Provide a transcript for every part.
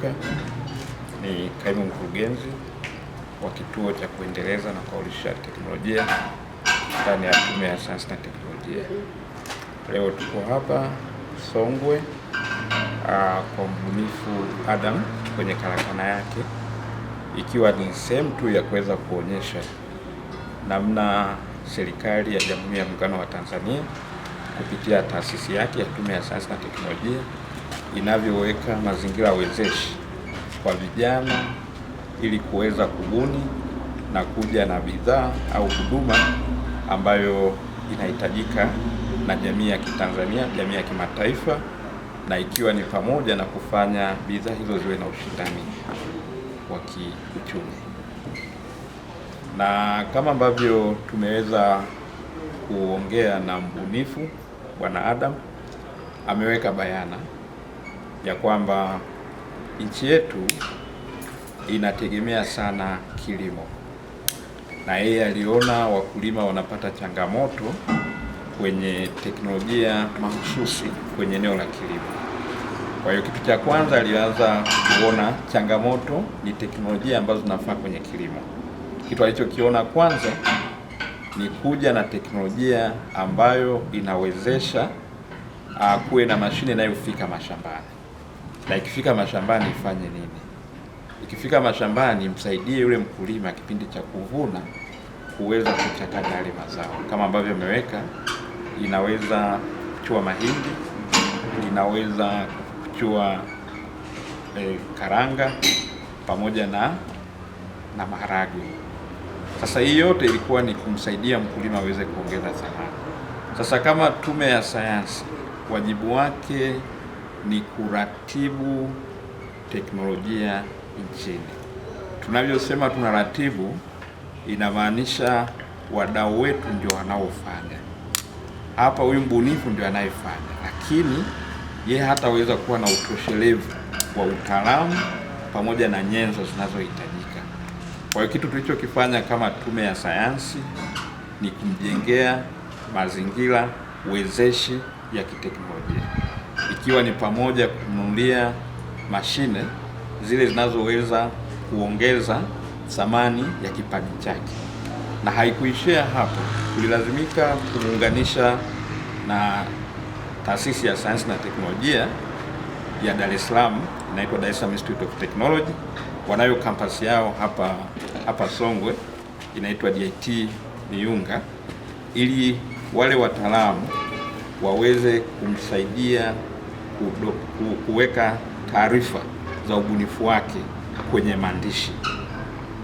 Msuka, ni kaimu mkurugenzi wa kituo cha kuendeleza na kuhamasisha teknolojia ndani ya Tume ya Sayansi na Teknolojia. Leo tuko hapa Songwe kwa mbunifu Adam kwenye karakana yake, ikiwa ni sehemu tu ya kuweza kuonyesha namna serikali ya Jamhuri ya Muungano wa Tanzania kupitia taasisi yake ya Tume ya Sayansi na Teknolojia inavyoweka mazingira wezeshi kwa vijana ili kuweza kubuni na kuja na bidhaa au huduma ambayo inahitajika na jamii ya Kitanzania, jamii ya kimataifa, na ikiwa ni pamoja na kufanya bidhaa hizo ziwe na ushindani wa kiuchumi. Na kama ambavyo tumeweza kuongea na mbunifu Bwana Adam, ameweka bayana ya kwamba nchi yetu inategemea sana kilimo, na yeye aliona wakulima wanapata changamoto kwenye teknolojia mahususi kwenye eneo la kilimo. Kwa hiyo kitu cha kwanza alianza kuona changamoto ni teknolojia ambazo zinafaa kwenye kilimo. Kitu alichokiona kwanza ni kuja na teknolojia ambayo inawezesha kuwe na mashine inayofika mashambani, na ikifika mashambani ifanye nini? Ikifika mashambani msaidie yule mkulima kipindi cha kuvuna kuweza kuchakata yale mazao, kama ambavyo ameweka. Inaweza kuchua mahindi, inaweza kuchua karanga pamoja na maharagwe. Sasa hii yote ilikuwa ni kumsaidia mkulima aweze kuongeza thamani. Sasa kama Tume ya Sayansi, wajibu wake ni kuratibu teknolojia nchini. Tunavyosema tunaratibu, inamaanisha wadau wetu ndio wanaofanya. Hapa huyu mbunifu ndio anayefanya, lakini yeye hataweza kuwa na utoshelevu wa utaalamu pamoja na nyenzo zinazohitajika. Kwa hiyo kitu tulichokifanya kama Tume ya Sayansi ni kumjengea mazingira wezeshi ya kiteknolojia, ikiwa ni pamoja kununulia mashine zile zinazoweza kuongeza thamani ya kipaji chake. Na haikuishia hapo, tulilazimika kumuunganisha na taasisi ya sayansi na teknolojia ya Dar es Salaam, inaitwa Dar es Salaam Institute of Technology. Wanayo kampasi yao hapa Songwe, inaitwa DIT Miyunga, ili wale wataalamu waweze kumsaidia kuweka taarifa za ubunifu wake kwenye maandishi.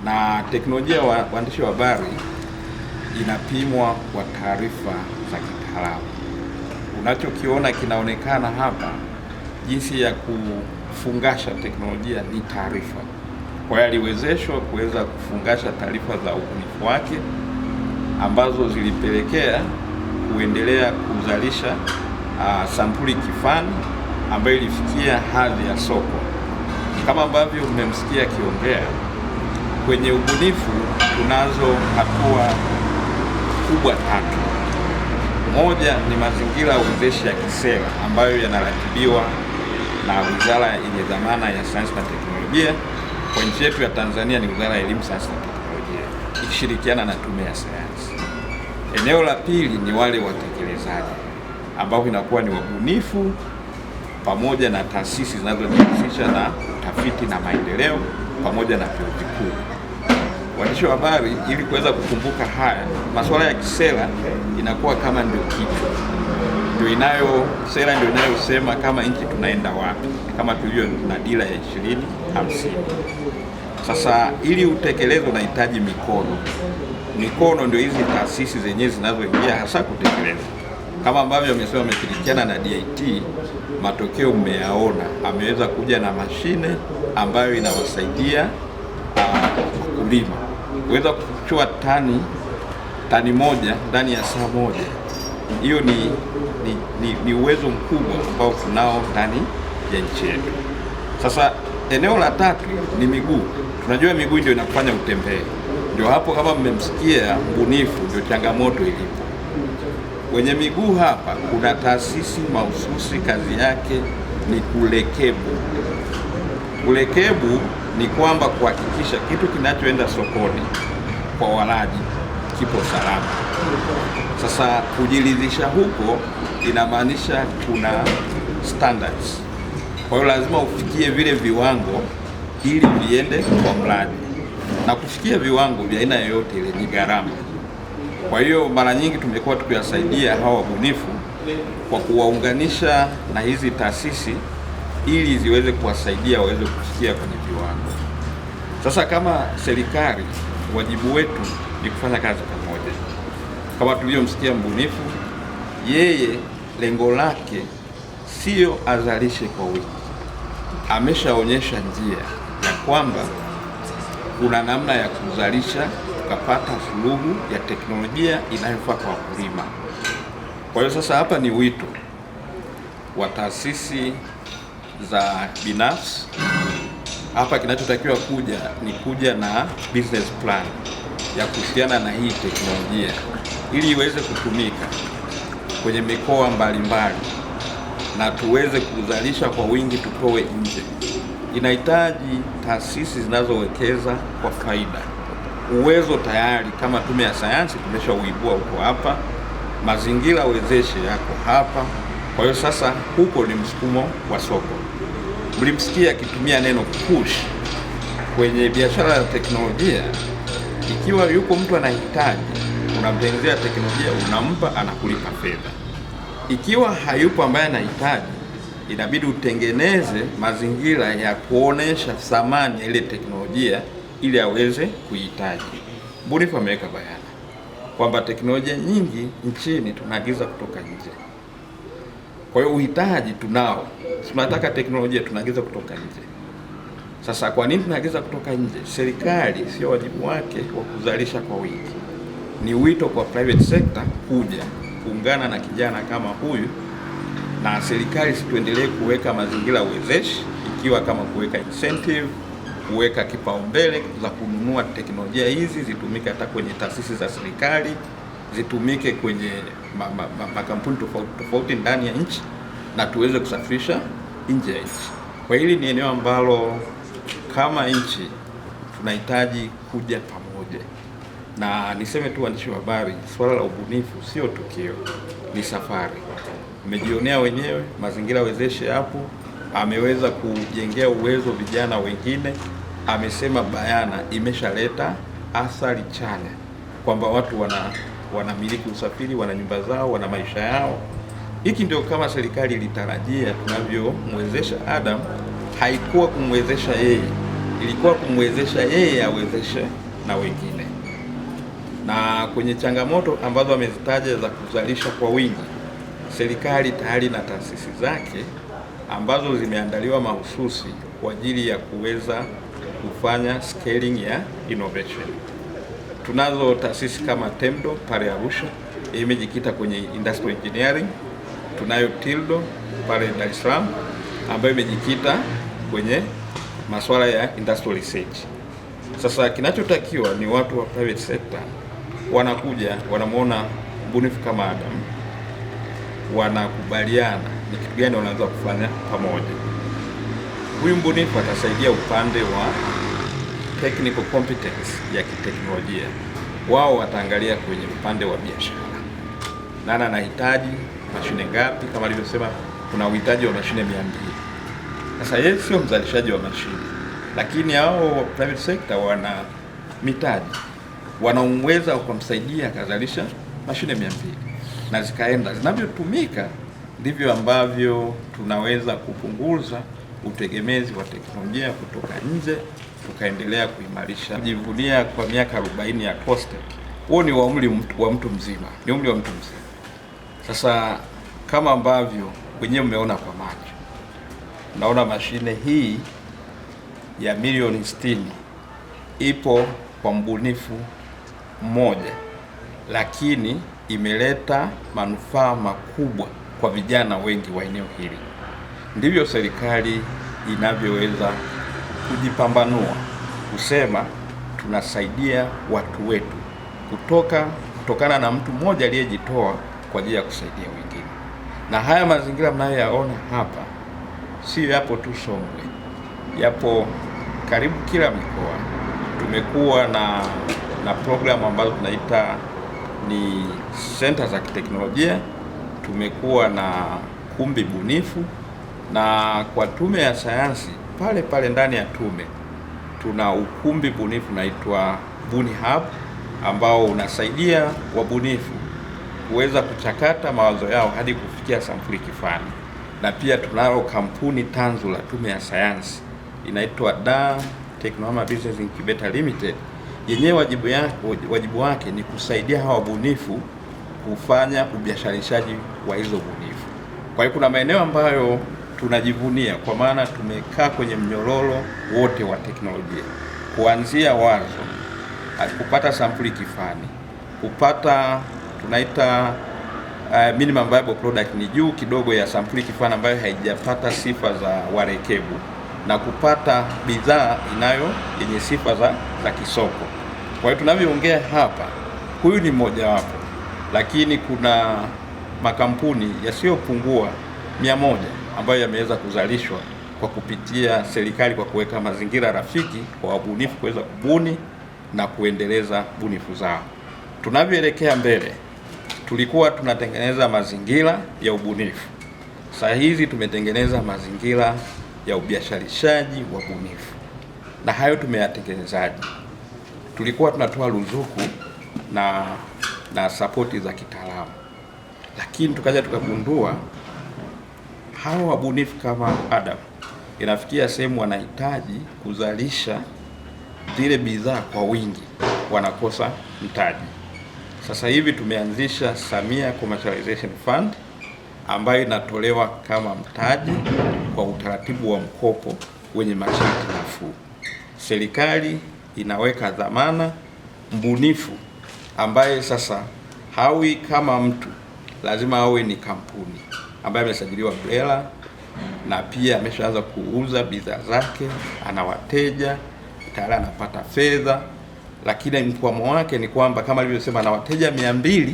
Na teknolojia ya waandishi wa habari inapimwa kwa taarifa za kitaalamu. Unachokiona kinaonekana hapa, jinsi ya kufungasha teknolojia ni taarifa. Kwa hiyo aliwezeshwa kuweza kufungasha taarifa za ubunifu wake ambazo zilipelekea kuendelea kuzalisha sampuli kifani ambayo ilifikia hadhi ya soko. Kama ambavyo mmemsikia akiongea, kwenye ubunifu tunazo hatua kubwa tatu. Moja ni mazingira wezeshi ya kisera ambayo yanaratibiwa na Wizara yenye dhamana ya Sayansi na Teknolojia. Kwa nchi yetu ya Tanzania ni Wizara ya Elimu, Sayansi na Teknolojia ikishirikiana na Tume ya Sayansi. Eneo la pili ni wale watekelezaji ambao inakuwa ni wabunifu pamoja na taasisi zinazojihusisha na utafiti na maendeleo pamoja na vyuo vikuu. Waandishi wa habari, ili kuweza kukumbuka haya masuala ya kisera, inakuwa kama ndio kichwa, sera ndio inayosema kama nchi tunaenda wapi, kama tulivyo na dira ya 2050. Sasa ili utekeleze unahitaji mikono ndio hizi taasisi zenyewe zinazoingia hasa kutekeleza. Kama ambavyo amesema ameshirikiana na DIT, matokeo mmeyaona, ameweza kuja na mashine ambayo inawasaidia wakulima kuweza kuchukua tani moja ndani ya saa moja. Hiyo ni uwezo mkubwa ambao tunao ndani ya nchi yetu. Sasa eneo la tatu ni miguu. Tunajua miguu ndio inakufanya utembee. Ndio hapo kama mmemsikia mbunifu, ndio changamoto ilipo. Kwenye miguu hapa kuna taasisi mahususi, kazi yake ni kulekebu. Ulekevu ni kwamba kuhakikisha kitu kinachoenda sokoni kwa walaji kipo salama. Sasa kujiridhisha huko inamaanisha kuna standards. Kwa hiyo lazima ufikie vile viwango ili viende kwa mlaji, na kufikia viwango vya aina yoyote ile ni gharama. Kwa hiyo mara nyingi tumekuwa tukiwasaidia hawa wabunifu kwa kuwaunganisha na hizi taasisi ili ziweze kuwasaidia waweze kufikia kwenye viwango. Sasa kama serikali, wajibu wetu ni kufanya kazi pamoja. Kama tulivyomsikia mbunifu, yeye lengo lake sio azalishe kwa wingi. Ameshaonyesha njia ya kwamba kuna namna ya kuzalisha tukapata suluhu ya teknolojia inayofaa kwa wakulima. Kwa hiyo sasa hapa ni wito wa taasisi za binafsi. Hapa kinachotakiwa kuja na business plan ya kuhusiana na hii teknolojia ili iweze kutumika kwenye mikoa mbalimbali na tuweze kuzalisha kwa wingi tutoe nje. Inahitaji taasisi zinazowekeza kwa faida. Uwezo tayari kama Tume ya Sayansi tumeshauibua huko hapa, mazingira wezeshi yako hapa. Kwa hiyo sasa huko ni msukumo wa soko. Mlimsikia akitumia neno push kwenye biashara ya teknolojia. Ikiwa yuko mtu anahitaji, unamtengenezea teknolojia, unampa, anakulipa fedha. Ikiwa hayupo ambaye anahitaji, inabidi utengeneze mazingira ya kuonesha thamani ya ile teknolojia ili aweze kuihitaji. Mbunifu ameweka bayana kwamba teknolojia nyingi nchini tunaagiza kutoka nje. Kwa hiyo uhitaji tunao, tunataka teknolojia tunaagiza kutoka nje. Sasa kwa nini tunaagiza kutoka nje? Serikali sio wajibu wake wa kuzalisha kwa wingi. Ni wito kwa private sector kuja kuungana na kijana kama huyu, na serikali situendelee kuweka mazingira wezeshi, ikiwa kama kuweka incentive, kuweka kipaumbele za kununua teknolojia hizi zitumike hata kwenye taasisi za serikali, zitumike kwenye makampuni tofauti ndani ya nchi, na tuweze kusafirisha nje ya nchi. Kwa hili ni eneo ambalo kama nchi tunahitaji kuja pamoja. Na niseme tu waandishi wa habari, swala la ubunifu sio tukio, ni safari. Mmejionea wenyewe mazingira wezeshi hapo, ameweza kujengea uwezo vijana wengine. Amesema bayana imeshaleta athari chanya kwamba watu wanamiliki usafiri, wana nyumba zao, wana maisha yao. Hiki ndio kama serikali ilitarajia tunavyomwezesha Adam. Haikuwa kumwezesha yeye, ilikuwa kumwezesha yeye awezeshe na wengine. Na kwenye changamoto ambazo amezitaja za kuzalisha kwa wingi, serikali tayari na taasisi zake ambazo zimeandaliwa mahususi kwa ajili ya kuweza kufanya scaling ya innovation. Tunazo taasisi kama TEMDO pale Arusha, imejikita kwenye industrial engineering. Tunayo TILDO pale Dar es Salaam ambayo imejikita kwenye masuala ya industrial research. Sasa kinachotakiwa ni watu wa private sector wanakuja, wanamuona mbunifu kama Adam, wanakubaliana ni kitu gani wanaweza kufanya pamoja. Huyu mbunifu atasaidia upande wa technical competence ya kiteknolojia, wao wataangalia kwenye upande wa biashara. Nani anahitaji mashine ngapi? Kama alivyosema kuna uhitaji wa mashine 200. Sasa yeye sio mzalishaji wa mashine, lakini hao private sector wana mitaji, wanaweza kumsaidia akazalisha mashine 200 na zikaenda. Zinavyotumika ndivyo ambavyo tunaweza kupunguza utegemezi wa teknolojia kutoka nje, tukaendelea kuimarisha kujivunia kwa miaka 40 ya COSTECH. Huo ni umri wa mtu mzima, ni umri wa mtu mzima. Sasa kama ambavyo wenyewe mmeona kwa macho, naona mashine hii ya milioni 60 ipo kwa mbunifu mmoja, lakini imeleta manufaa makubwa kwa vijana wengi wa eneo hili. Ndivyo serikali inavyoweza kujipambanua kusema tunasaidia watu wetu kutokana na mtu mmoja aliyejitoa kwa ajili ya kusaidia wengine. Na haya mazingira mnayoyaona hapa sio yapo tu Songwe, yapo karibu kila mikoa. Tumekuwa na programu ambazo tunaita ni center za kiteknolojia, tumekuwa na kumbi bunifu, na kwa Tume ya Sayansi pale pale ndani ya tume tuna ukumbi bunifu unaitwa Buni Hub, ambao unasaidia wabunifu kuweza kuchakata mawazo yao hadi kufikia sampuli kifani. Na pia tunalo kampuni tanzu la Tume ya Sayansi inaitwa Dar Technohama Business Incubator Limited. Yenyewe wajibu wake ni kusaidia hawa wabunifu kufanya ubiasharishaji wa hizo bunifu. Kwa hiyo kuna maeneo ambayo tunajivunia, kwa maana tumekaa kwenye mnyororo wote wa teknolojia, kuanzia wazo, kupata sampuli kifani, kupata tunaita minimum viable product, ni juu kidogo ya sampuli kifani ambayo haijapata sifa za warekebu, na kupata bidhaa yenye sifa za kisoko. Kwa hiyo tunavyoongea hapa, huyu ni mmoja wapo, lakini kuna makampuni yasiyopungua 100 ambayo yameweza kuzalishwa kwa kupitia serikali, kwa kuweka mazingira rafiki kwa wabunifu kuweza kubuni na kuendeleza bunifu zao. Tunavyoelekea mbele, tulikuwa tunatengeneza mazingira ya ubunifu. Saa hizi tumetengeneza mazingira ya ubiasharishaji wa bunifu. Na hayo tumeyatengenezaje? Tulikuwa tunatoa ruzuku na sapoti za kitaalamu, lakini tukaja tukagundua hawa wabunifu kama Adam inafikia sehemu wanahitaji kuzalisha zile bidhaa kwa wingi, wanakosa mtaji. Sasa hivi tumeanzisha Samia Commercialization Fund ambayo inatolewa kama mtaji kwa utaratibu wa mkopo wenye masharti nafuu. Serikali inaweka dhamana, mbunifu ambaye sasa hawi kama mtu, lazima awe ni kampuni ambaye amesajiliwa BRELA na pia ameshaanza kuuza bidhaa zake, ana wateja tayari, anapata fedha. Lakini mkwamo wake ni kwamba kama alivyosema, ana wateja 200,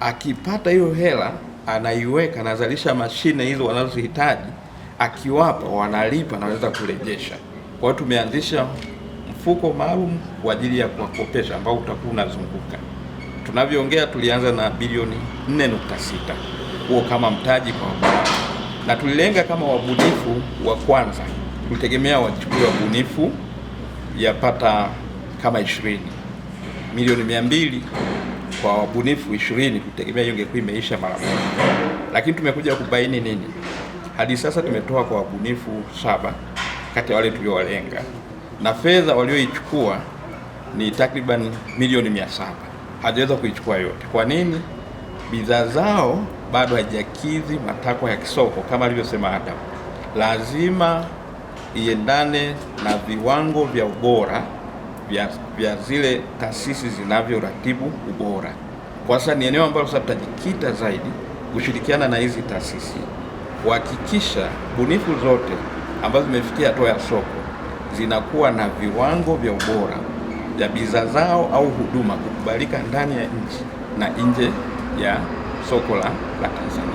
akipata hiyo hela anaiweka, anazalisha mashine hizo wanazohitaji, akiwapa wanalipa, anaweza kurejesha. Kwa hiyo tumeanzisha mfuko maalum kwa ajili ya kuwakopesha ambao utakuwa unazunguka. Tunavyoongea tulianza na bilioni 4.6 huo kama mtaji kwa wabunifu, na tulilenga kama wabunifu wa kwanza, tulitegemea wachukue wabunifu yapata kama 20 milioni 200 kwa wabunifu 20, tutegemea hiyo ingekuwa imeisha mara moja. Lakini tumekuja kubaini nini? Hadi sasa tumetoa kwa wabunifu 7 kati ya wale tuliowalenga, na fedha walioichukua ni takriban milioni 700. Hajaweza kuichukua yote. Kwa nini? Bidhaa zao bado hajakidhi matakwa ya kisoko. Kama alivyosema Adam, lazima iendane na viwango vya ubora vya zile taasisi zinavyoratibu ubora. Kwa sasa ni eneo ambalo sasa tutajikita zaidi kushirikiana na hizi taasisi kuhakikisha bunifu zote ambazo zimefikia hatua ya soko zinakuwa na viwango vya ubora vya bidhaa zao au huduma kukubalika ndani ya nchi na nje ya soko la Tanzania.